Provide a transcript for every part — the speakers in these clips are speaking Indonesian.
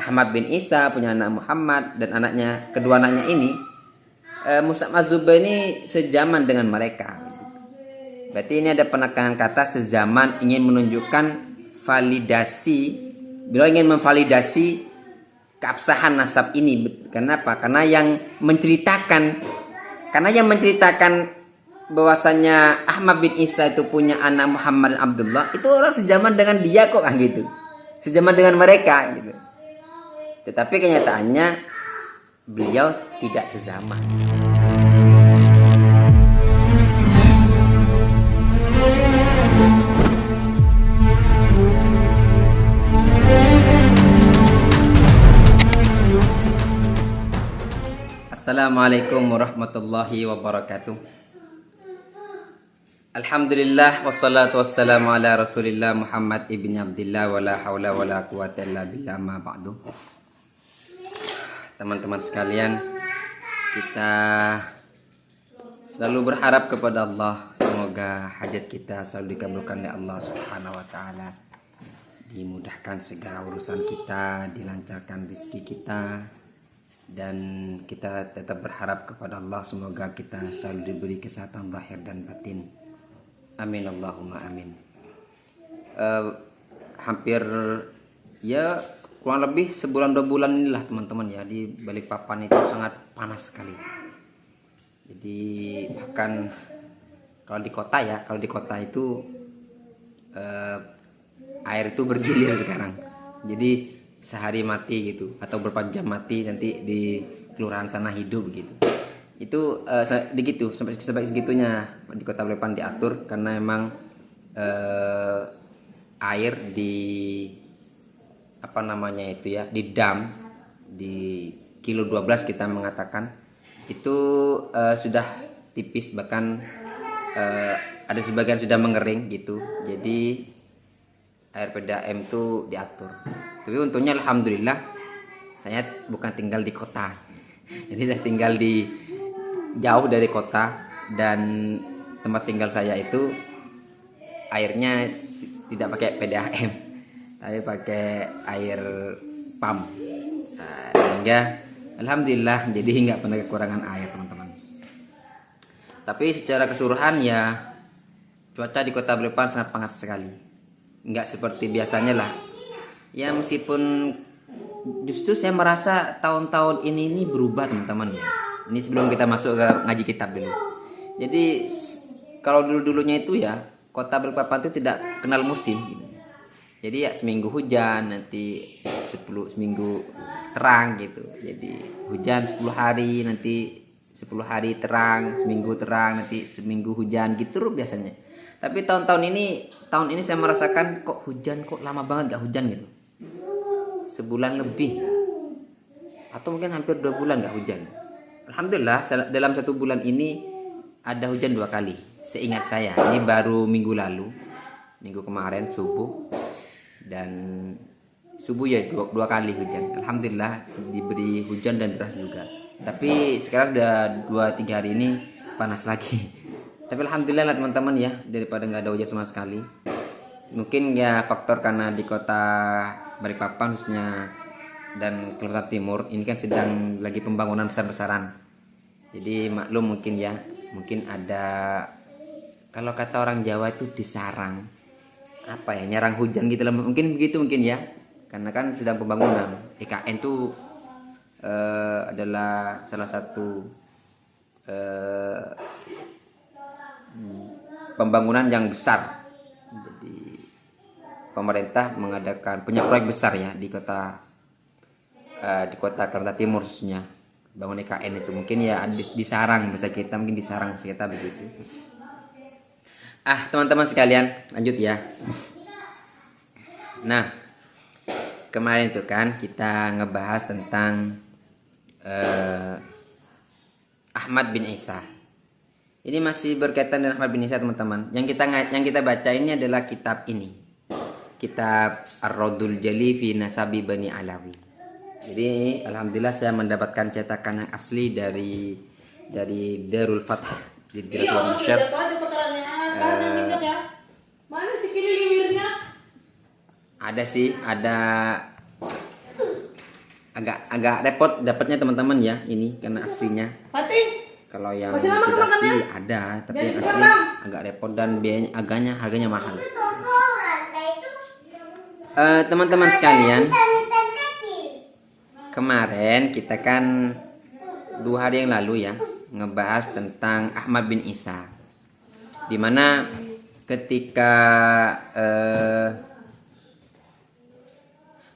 Ahmad bin Isa, punya anak Muhammad, dan kedua anaknya ini, Mus'ab Az-Zubair ini sezaman dengan mereka. Berarti ini ada penekanan kata sezaman, ingin menunjukkan validasi. Beliau ingin memvalidasi keabsahan nasab ini. Kenapa? Karena yang menceritakan bahwasanya Ahmad bin Isa itu punya anak Muhammad dan Abdullah, itu orang sezaman dengan dia kok, kan gitu. Sezaman dengan mereka gitu. Tetapi kenyataannya beliau tidak sezaman. Assalamualaikum warahmatullahi wabarakatuh. Alhamdulillah wassalatu wassalamu ala Rasulillah Muhammad ibn Abdillah wala haula wala quwata illa billah ma ba'du. Teman-teman sekalian, kita selalu berharap kepada Allah, semoga hajat kita selalu dikabulkan oleh Allah Subhanahu wa taala. Dimudahkan segala urusan kita, dilancarkan rezeki kita, dan kita tetap berharap kepada Allah semoga kita selalu diberi kesehatan zahir dan batin. Amin Allahumma amin. Hampir ya kurang lebih sebulan 2 bulan inilah teman-teman ya, di Balikpapan itu sangat panas sekali. Jadi bahkan kalau di kota itu air itu bergilir sekarang. Jadi sehari mati gitu, atau berapa jam mati, nanti di kelurahan sana hidup gitu. Itu begitu sampai segitunya di Kota Balikpapan diatur, karena emang air di di dam di kilo 12 kita mengatakan itu sudah tipis, bahkan ada sebagian sudah mengering gitu. Jadi air PDAM itu diatur. Tapi untungnya alhamdulillah saya bukan tinggal di kota. Jadi saya tinggal di jauh dari kota, dan tempat tinggal saya itu airnya tidak pakai PDAM, tapi pakai air pump. Sehingga alhamdulillah jadi nggak pernah kekurangan air teman-teman. Tapi secara keseluruhan ya cuaca di Kota Balikpapan sangat panas sekali. Nggak seperti biasanya lah. Ya meskipun justru saya merasa tahun-tahun ini berubah teman-teman ya. Ini sebelum kita masuk ke ngaji kitab dulu. Jadi kalau dulu-dulunya itu ya Kota Balikpapan itu tidak kenal musim gitu. Jadi ya seminggu hujan, nanti seminggu terang gitu. Jadi hujan 10 hari, nanti 10 hari terang, seminggu terang, nanti seminggu hujan gitu biasanya. Tapi tahun ini saya merasakan kok hujan, kok lama banget gak hujan gitu. Sebulan lebih, atau mungkin hampir 2 bulan gak hujan. Alhamdulillah dalam 1 bulan ini ada hujan 2 kali. Seingat saya, ini baru minggu kemarin subuh, dan subuh ya 2 kali hujan. Alhamdulillah diberi hujan dan deras juga. Tapi sekarang udah 2-3 hari ini panas lagi. Tapi alhamdulillah lah teman-teman ya, daripada nggak ada hujan sama sekali. Mungkin ya faktor karena di Kota Balikpapan khususnya dan Kalimantan Timur ini kan sedang lagi pembangunan besar-besaran. Jadi maklum mungkin ada, kalau kata orang Jawa itu disarang, nyarang hujan gitu lah, mungkin begitu ya, karena kan sedang pembangunan. IKN itu adalah salah satu pembangunan yang besar. Jadi pemerintah punya proyek besar ya di kota Kalimantan Timur khususnya, bangun IKN itu mungkin ya disarang bahasa kita, mungkin disarang bahasa kita begitu. Teman-teman sekalian, lanjut ya. Nah, kemarin itu kan kita ngebahas tentang Ahmad bin Isa. Ini masih berkaitan dengan Ahmad bin Isa teman-teman. Yang kita baca ini adalah kitab ini, kitab Ar-Raddul Jali fi Nasabi Bani Alawi. Jadi alhamdulillah saya mendapatkan cetakan yang asli dari Darul Fath di Dirasal Masyar. Mana sih kini liwirnya? Ada agak repot dapatnya teman-teman ya, ini karena aslinya. Kalau yang tidak asli ada, tapi yang asli agak repot dan biayanya harganya mahal. Teman-teman sekalian, kemarin kita kan 2 hari yang lalu ya ngebahas tentang Ahmad bin Isa, dimana ketika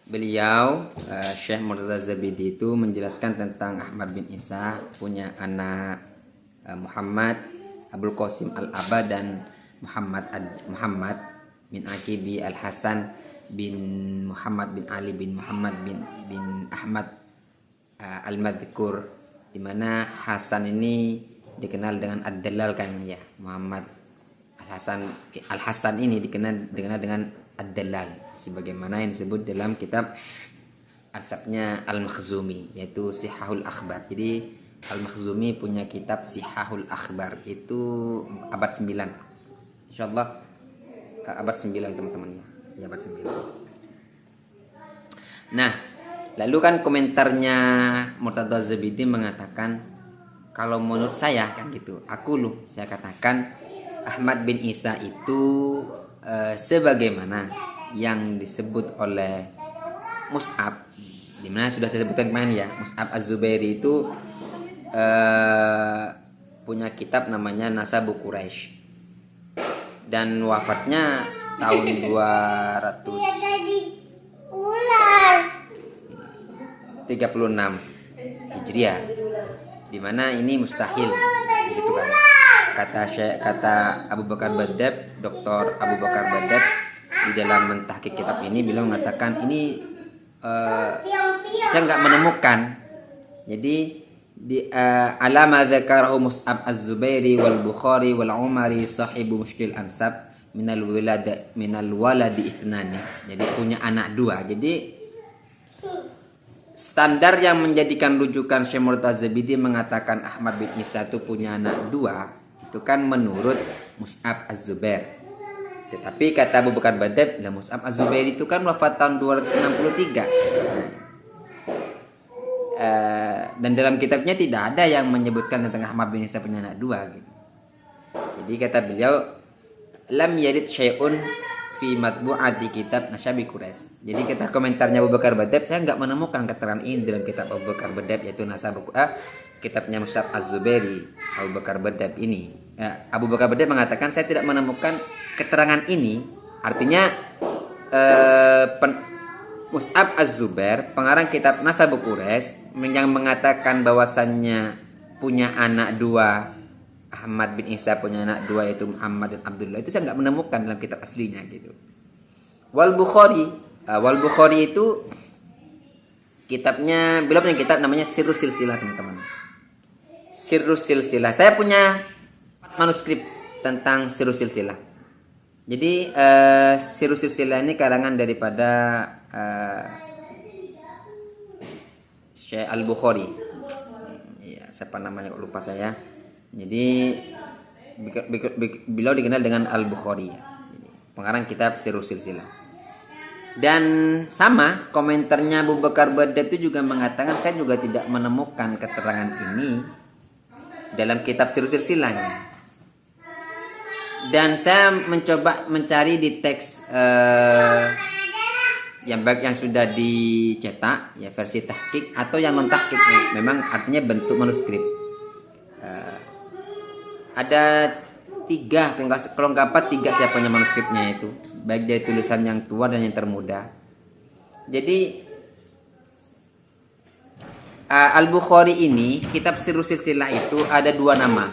beliau Syekh Murtada Az-Zabidi itu menjelaskan tentang Ahmad bin Isa punya anak Muhammad Abul Qasim Al-Aba dan Muhammad bin Aqibi Al-Hasan bin Muhammad bin Ali bin Muhammad bin Ahmad Al-Madhkur, di mana Hasan ini dikenal dengan Ad-Dallal kan ya. Muhammad Al-Hasan ini dikenal dengan Ad-Dallal, sebagaimana yang disebut dalam kitab ansabnya Al-Makhzumi, yaitu Sihahul Akhbar. Jadi Al-Makhzumi punya kitab Sihahul Akhbar, itu abad 9, insyaallah abad 9 teman-teman ya, abad 9. Nah, lalu kan komentarnya Murtada Az-Zabidi mengatakan, kalau menurut saya kan gitu, saya katakan Ahmad bin Isa itu sebagaimana yang disebut oleh Mus'ab, dimana sudah saya sebutkan kemarin ya, Mus'ab Az-Zubairi itu punya kitab namanya Nasabu Quraisy, dan wafatnya tahun 236 Hijriah, dimana ini mustahil gitu kan. Kata Abu Bakar Baddab, Dr. Abu Bakar Baddab di dalam mentahqiq kitab ini, beliau mengatakan ini saya nggak menemukan. Jadi di alama dzakarahu Mus'ab Az-Zubairi wal Bukhari wal Umari sahibu Mushkil Ansab minal waladi ithnani. Jadi punya anak 2. Jadi standar yang menjadikan rujukan Syekh Murtada Az-Zabidi mengatakan Ahmad bin Isa itu punya anak 2, itu kan menurut Mus'ab Az-Zubair. Tetapi kata Abu Bakar Baddab, Mus'ab Az-Zubair itu kan wafat tahun 263. Dan dalam kitabnya tidak ada yang menyebutkan tentang Ahmad bin Isa punya anak 2 gitu. Jadi kata beliau, lam yarid syai'un fi matbu'ati kitab Nashabi Quraisy. Jadi kata komentarnya Abu Bakar Baddab, saya enggak menemukan keterangan ini dalam kitab Abu Bakar Baddab, yaitu Nasabu kitabnya Mus'ab Az-Zubairi. Abu Bakar Baddab ini, Abu Bakar Baddab mengatakan saya tidak menemukan keterangan ini. Artinya Mus'ab Az-Zubair, pengarang kitab Nasabu Quraisy, yang mengatakan bahwasannya punya anak 2, Ahmad bin Isa punya anak 2 yaitu Muhammad dan Abdullah, itu saya nggak menemukan dalam kitab aslinya gitu. Wal Bukhari itu kitabnya, beliau punya kitab namanya Sirrus Silsilah teman-teman. Sirrus Silsilah. Saya punya manuskrip tentang Sirrus Silsilah. Jadi Sirrus Silsilah ini karangan daripada Syekh Al-Bukhari. Ya, siapa namanya kok lupa saya. Jadi beliau dikenal dengan Al-Bukhari, pengarang kitab Sirrus Silsilah. Dan sama komentarnya Abu Bakar Baddab itu juga mengatakan saya juga tidak menemukan keterangan ini dalam kitab Sirrus Silsilah. Dan saya mencoba mencari di teks yang baik yang sudah dicetak ya, versi tahqiq atau yang non tahqiq, memang artinya bentuk manuskrip. Ada 3, kalau nggak 4, 3 saya punya manuskripnya itu, baik dari tulisan yang tua dan yang termuda. Jadi Al-Bukhari ini, kitab Sirrus Silsilah itu ada 2 nama.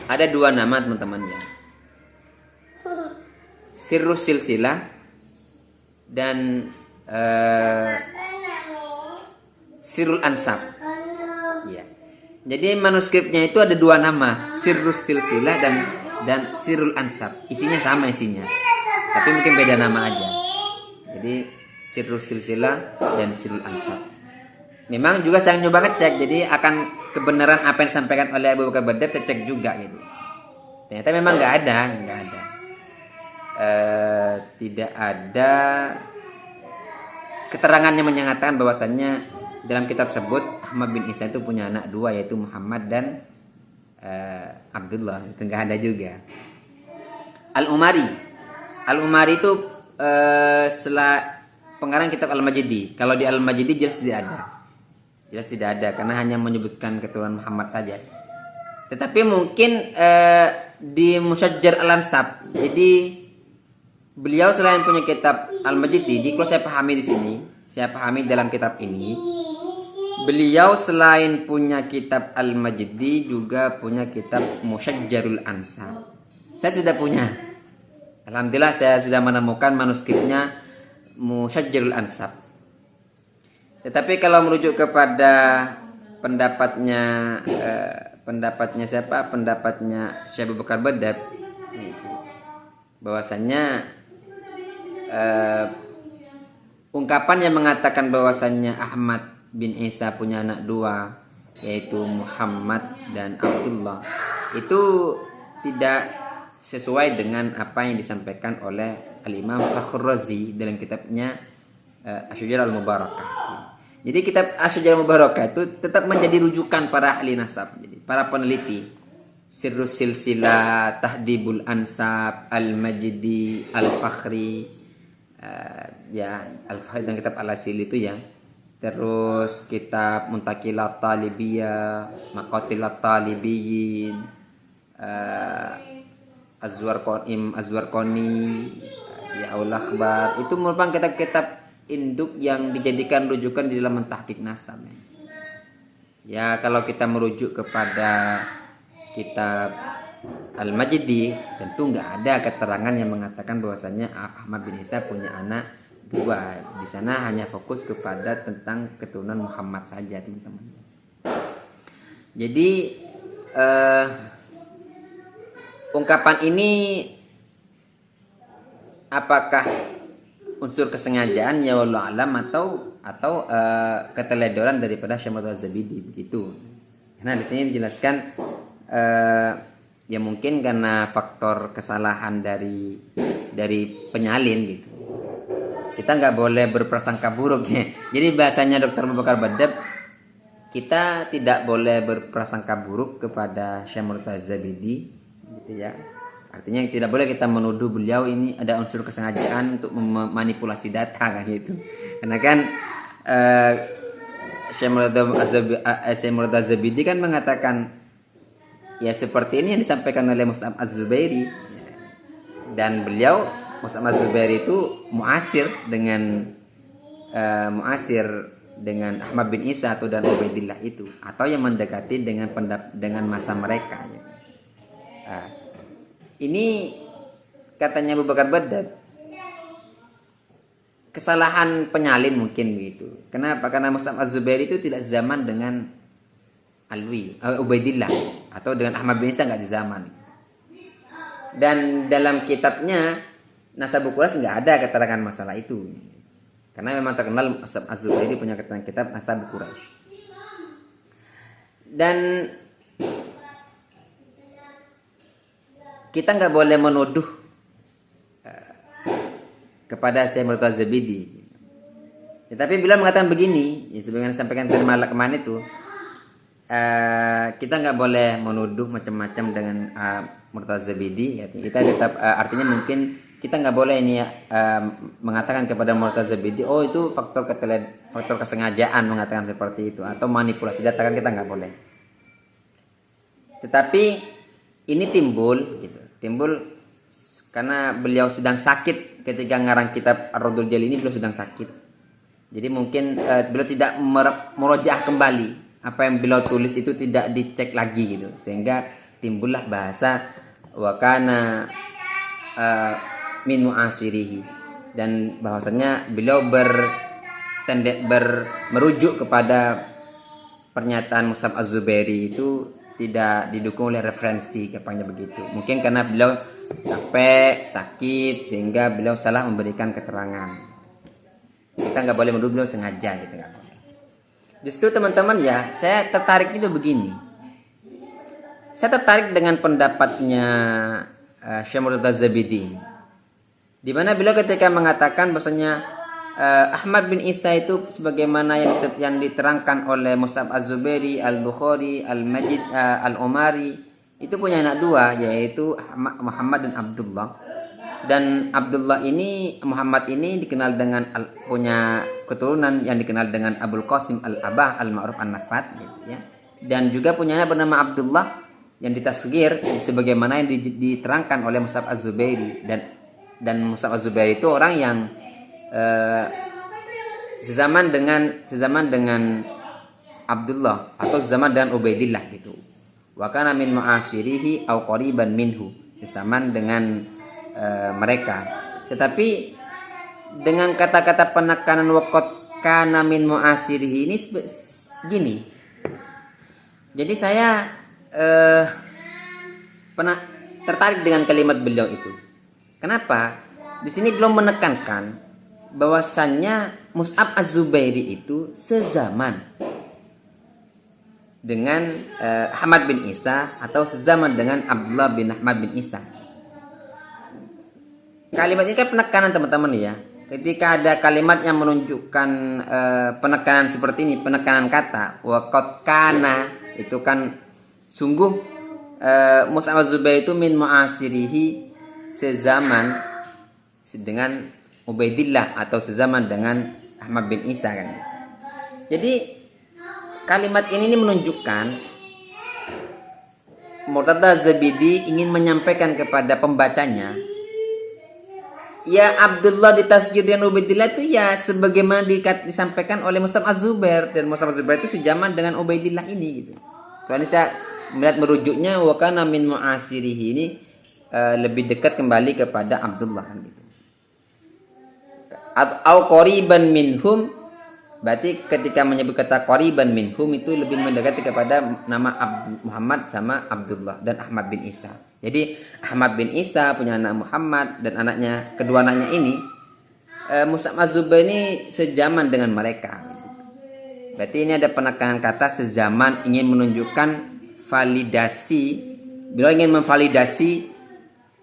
Ada 2 nama teman-teman ya. Sirrus Silsilah dan Sirrul Ansab. Ya. Jadi manuskripnya itu ada 2 nama, Sirrus Silsilah dan Sirrul Ansab. Isinya sama isinya, tapi mungkin beda nama aja. Jadi Sirrus Silsilah dan Sirrul Ansab. Memang juga saya coba ngecek, jadi akan kebenaran apa yang disampaikan oleh Abu Bakar Baddab saya cek juga gitu. Ternyata memang nggak ada. Tidak ada keterangannya menyatakan bahwasannya dalam kitab tersebut Ahmad bin Isa itu punya anak dua, yaitu Muhammad dan Abdullah. Itu nggak ada juga. Al-Umari itu setelah pengarang kitab Al-Majidi. Kalau di Al-Majidi jelas tidak ada karena hanya menyebutkan keturunan Muhammad saja. Tetapi mungkin di Musyajjar Al-Ansab, jadi beliau selain punya kitab Al-Majidi, kalau saya pahami di sini, saya pahami dalam kitab ini, beliau selain punya kitab Al-Majidi juga punya kitab Musyajjarul Ansab. Saya sudah punya. Alhamdulillah saya sudah menemukan manuskripnya Musyajjarul Ansab. Tetapi kalau merujuk kepada pendapatnya siapa? Pendapatnya Syekh Abu Bakar Badab, bahwasannya ungkapan yang mengatakan bahwasannya Ahmad bin Isa punya anak dua, yaitu Muhammad dan Abdullah, itu tidak sesuai dengan apa yang disampaikan oleh Al-Imam Fakhrur Razi dalam kitabnya Asy-Syajarah Al-Mubarakah. Jadi kitab Asy-Syajarah Al-Mubarakah itu tetap menjadi rujukan para ahli nasab, jadi para peneliti. Sirrus Silsilah, Tahdibul Ansab, Al-Majdi, Al-Fakhri, Al-Fakhri dan kitab Al-Asil itu ya. Terus kitab Muntaqilat Talibiyah, Maqatilat Talibiyin, Az-Zurqani, Ziaul Akhbar, itu merupakan kitab-kitab induk yang dijadikan rujukan di dalam mentahqiq nasab. Ya, kalau kita merujuk kepada kitab Al-Majdi, tentu nggak ada keterangan yang mengatakan bahwasanya Ahmad bin Isa punya anak dua. Di sana hanya fokus kepada tentang keturunan Muhammad saja, teman-teman. Jadi ungkapan ini apakah unsur kesengajaan ya wallahu alam atau keteledoran daripada Syekh Murtada Az-Zabidi begitu. Nah, di sini dijelaskan ya mungkin karena faktor kesalahan dari penyalin gitu. Kita nggak boleh berprasangka buruk ya. Jadi bahasanya Dr. Abu Bakar Badab, kita tidak boleh berprasangka buruk kepada Syekh Murtada Az-Zabidi gitu ya. Artinya tidak boleh kita menuduh beliau ini ada unsur kesengajaan untuk memanipulasi data kan gitu. Karena kan Syekh Murtada Az-Zabidi kan mengatakan ya seperti ini yang disampaikan oleh Mus'ab Az-Zubairi, dan beliau Mus'ab Az-Zubairi itu muasir dengan Ahmad bin Isa atau dan Ubaidillah itu, atau yang mendekati dengan masa mereka ya. Ini katanya Abu Bakar Badab, kesalahan penyalin mungkin begitu. Kenapa? Karena Mus'ab Az-Zubairi itu tidak zaman dengan Ubaidillah atau dengan Ahmad bin Isa, nggak di zaman. Dan dalam kitabnya Nasabul Quraisy nggak ada keterangan masalah itu. Karena memang terkenal Mus'ab Az-Zubairi punya keterangan kitab Nasabul Quraisy. Dan kita nggak boleh menuduh kepada Syekh Murtada Az-Zabidi. Tetapi bila mengatakan begini, ya sebagaimana disampaikan tadi malam kemarin itu, kita nggak boleh menuduh macam-macam dengan Murtada Az-Zabidi. Ya, kita tetap artinya mungkin kita nggak boleh ini ya, mengatakan kepada Murtada Az-Zabidi, oh itu faktor kesengajaan mengatakan seperti itu atau manipulasi data, kan kita nggak boleh. Tetapi ini timbul karena beliau sedang sakit ketika ngarang kitab Ar-Raddul Jalil ini. Beliau sedang sakit, jadi mungkin beliau tidak merojaah kembali apa yang beliau tulis, itu tidak dicek lagi gitu, sehingga timbullah bahasa wakana min mu'asirihi, dan bahwasanya beliau merujuk kepada pernyataan Mus'ab Az-Zubairi itu tidak didukung oleh referensi, katanya begitu. Mungkin karena beliau capek, sakit, sehingga beliau salah memberikan keterangan. Kita nggak boleh menuduh beliau sengaja gitu, nggak boleh. Justru teman-teman ya, saya tertarik itu begini. Saya tertarik dengan pendapatnya Syekh Murtada Az-Zabidi, di mana beliau ketika mengatakan bahwasanya Ahmad bin Isa itu sebagaimana yang diterangkan oleh Mus'ab Az-Zubairi, Al-Bukhari, Al-Majid, Al-Umari, itu punya anak dua, yaitu Muhammad dan Abdullah. Dan Abdullah ini, Muhammad ini dikenal dengan punya keturunan yang dikenal dengan Abul Qasim Al-Abah Al-Ma'ruf An-Nafat, gitu ya. Dan juga punya anak bernama Abdullah yang ditasghir sebagaimana yang diterangkan oleh Mus'ab Az-Zubairi. Dan Mus'ab Az-Zubairi itu orang yang sezaman dengan Abdullah atau sezaman dengan Ubaidillah gitu. Wa kana min mu'asyirihi aw qariban minhu, sezaman dengan mereka. Tetapi dengan kata-kata penekanan waqad kana min mu'asyirihi ini gini. Jadi saya pernah tertarik dengan kalimat beliau itu. Kenapa? Di sini belum menekankan bahwasannya Mus'ab Az-Zubairi itu sezaman dengan Ahmad bin Isa atau sezaman dengan Abdullah bin Ahmad bin Isa. Kalimat ini kan penekanan teman-teman ya. Ketika ada kalimat yang menunjukkan penekanan seperti ini, penekanan kata waqad kana, itu kan sungguh Mus'ab Az-Zubairi itu min mu'asyirihi, sezaman dengan Ubaidillah atau sezaman dengan Ahmad bin Isa kan. Jadi kalimat ini menunjukkan Murtada Zabidi ingin menyampaikan kepada pembacanya, ya Abdullah ditasghir dengan Ubaidillah itu ya sebagaimana disampaikan oleh Mus'ab Az-Zubair, dan Mus'ab Az-Zubair itu sezaman dengan Ubaidillah ini gitu. Soalnya saya melihat merujuknya wa kana min mu'asyirihi ini lebih dekat kembali kepada Abdullah kan gitu. Atau qariban minhum, berarti ketika menyebut kata qariban minhum itu lebih mendekati kepada nama Muhammad sama Abdullah dan Ahmad bin Isa. Jadi Ahmad bin Isa punya anak Muhammad, dan kedua anaknya ini Mus'ab Az-Zubairi ini sezaman dengan mereka. Berarti ini ada penekanan kata sezaman, ingin menunjukkan validasi. Beliau ingin memvalidasi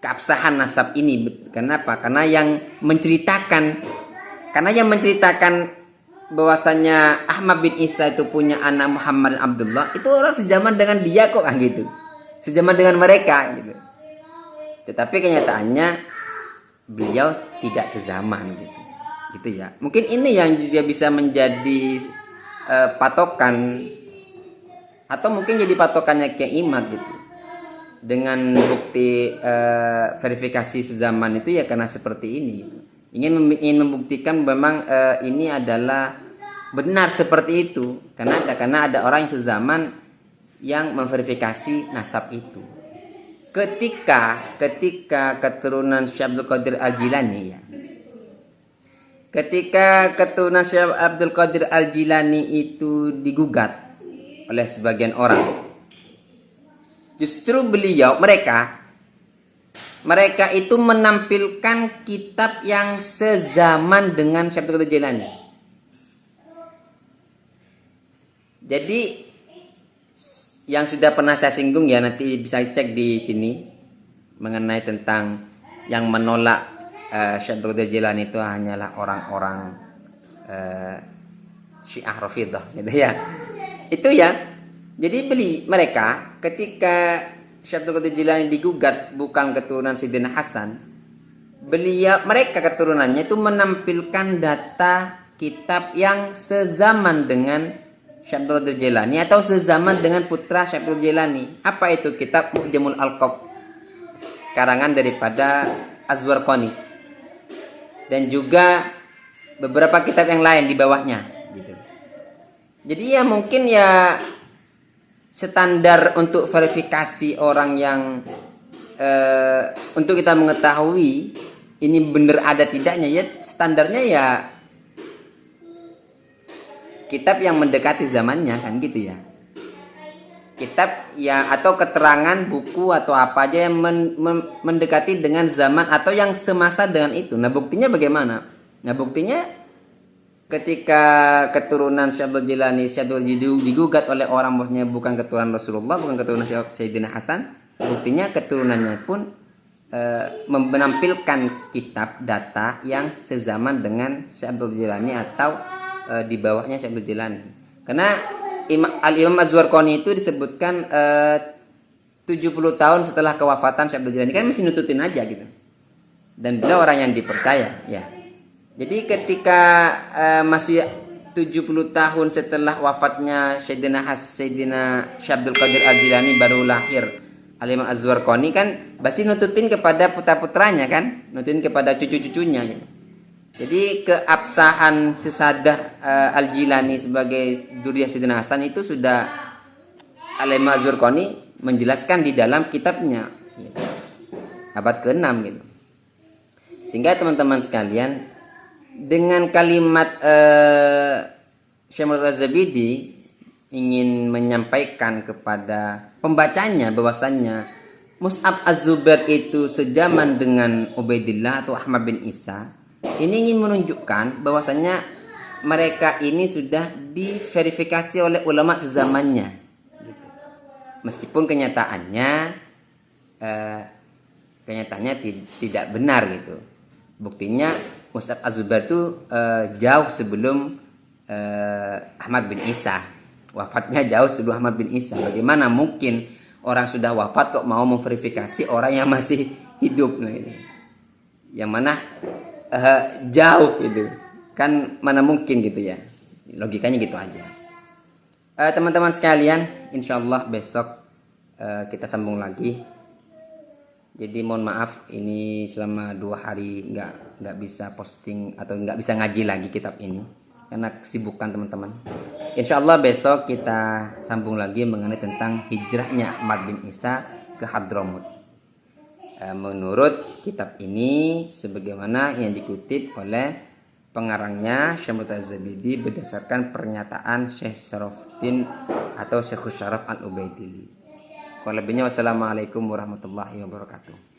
keabsahan nasab ini. Kenapa? Karena yang menceritakan bahwasannya Ahmad bin Isa itu punya anak Muhammad dan Abdullah, itu orang sezaman dengan dia kok kan gitu. Sezaman dengan mereka gitu. Tetapi kenyataannya beliau tidak sezaman gitu. Gitu ya. Mungkin ini yang juga bisa menjadi patokan, atau mungkin jadi patokannya Kiai Imad gitu. Dengan bukti verifikasi sezaman itu ya karena seperti ini gitu. Ingin membuktikan memang ini adalah benar seperti itu, karena ada orang yang sezaman yang memverifikasi nasab itu. Ketika keturunan Syekh Abdul Qadir Al-Jilani ya. Ketika keturunan Syekh Abdul Qadir Al-Jilani itu digugat oleh sebagian orang, justru mereka itu menampilkan kitab yang sezaman dengan Syekh Abdul Qadir Jilani. Jadi yang sudah pernah saya singgung ya, nanti bisa cek di sini mengenai tentang yang menolak Syekh Abdul Qadir Jilani itu hanyalah orang-orang Syiah Rafidhah gitu ya. Itu ya. Jadi mereka ketika Syekh Abdul Qadir Jilani digugat bukan keturunan Sayyidina Hasan, mereka keturunannya itu menampilkan data kitab yang sezaman dengan Syekh Abdul Qadir Jilani atau sezaman dengan putra Syekh Abdul Jilani. Apa itu? Kitab Mu'jamul Alqab, karangan daripada Az-Zarqani, dan juga beberapa kitab yang lain di bawahnya gitu. Jadi ya mungkin ya standar untuk verifikasi orang yang untuk kita mengetahui ini benar ada tidaknya ya, standarnya ya kitab yang mendekati zamannya kan gitu ya. Kitab ya atau keterangan buku atau apa aja yang mendekati dengan zaman atau yang semasa dengan itu. Nah buktinya bagaimana? Nah buktinya ketika keturunan Syekh Abdul Jilani, Syekh Abdul Jilani digugat oleh orang maksudnya bukan keturunan Rasulullah, bukan keturunan Sayyidina Hasan, buktinya keturunannya pun menampilkan kitab data yang sezaman dengan Syekh Abdul Jilani atau di bawahnya Syekh Abdul Jilani. Karena Al-Imam Az-Zarqani itu disebutkan 70 tahun setelah kewafatan Syekh Abdul Jilani, kan masih nututin aja gitu. Dan beliau orang yang dipercaya ya. Jadi ketika masih 70 tahun setelah wafatnya Sayyidina Syekh Abdul Qadir Al-Jilani baru lahir Al-Imam Az-Zarqani, kan pasti nututin kepada putra-putranya kan, nututin kepada cucu-cucunya gitu. Jadi keabsahan sesadah Al-Jilani sebagai duriyah Sayyidina Hasan itu sudah Al-Imam Az-Zarqani menjelaskan di dalam kitabnya gitu. Abad ke-6 gitu. Sehingga teman-teman sekalian, dengan kalimat Syekh Murtada Az-Zabidi ingin menyampaikan kepada pembacanya bahwasannya Mus'ab Az-Zubair itu sejaman dengan Ubaidillah atau Ahmad bin Isa. Ini ingin menunjukkan bahwasannya mereka ini sudah diverifikasi oleh ulama sezamannya gitu. Meskipun kenyataannya tidak benar gitu. Buktinya Mus'ab Az-Zubair itu jauh sebelum Ahmad bin Isa. Wafatnya jauh sebelum Ahmad bin Isa. Bagaimana mungkin orang sudah wafat kok mau memverifikasi orang yang masih hidup gitu. Yang mana jauh gitu. Kan mana mungkin gitu ya. Logikanya gitu aja. Teman-teman sekalian, insyaallah besok kita sambung lagi. Jadi mohon maaf ini selama 2 hari nggak bisa posting atau nggak bisa ngaji lagi kitab ini karena kesibukan teman-teman. Insyaallah besok kita sambung lagi mengenai tentang hijrahnya Ahmad bin Isa ke Hadramut. Menurut kitab ini sebagaimana yang dikutip oleh pengarangnya Syekh Murtada Az-Zabidi berdasarkan pernyataan Syekh Syarafuddin atau Syekh Syaraf Al-Ubaidili. Kalau lebihnya wassalamualaikum warahmatullahi wabarakatuh.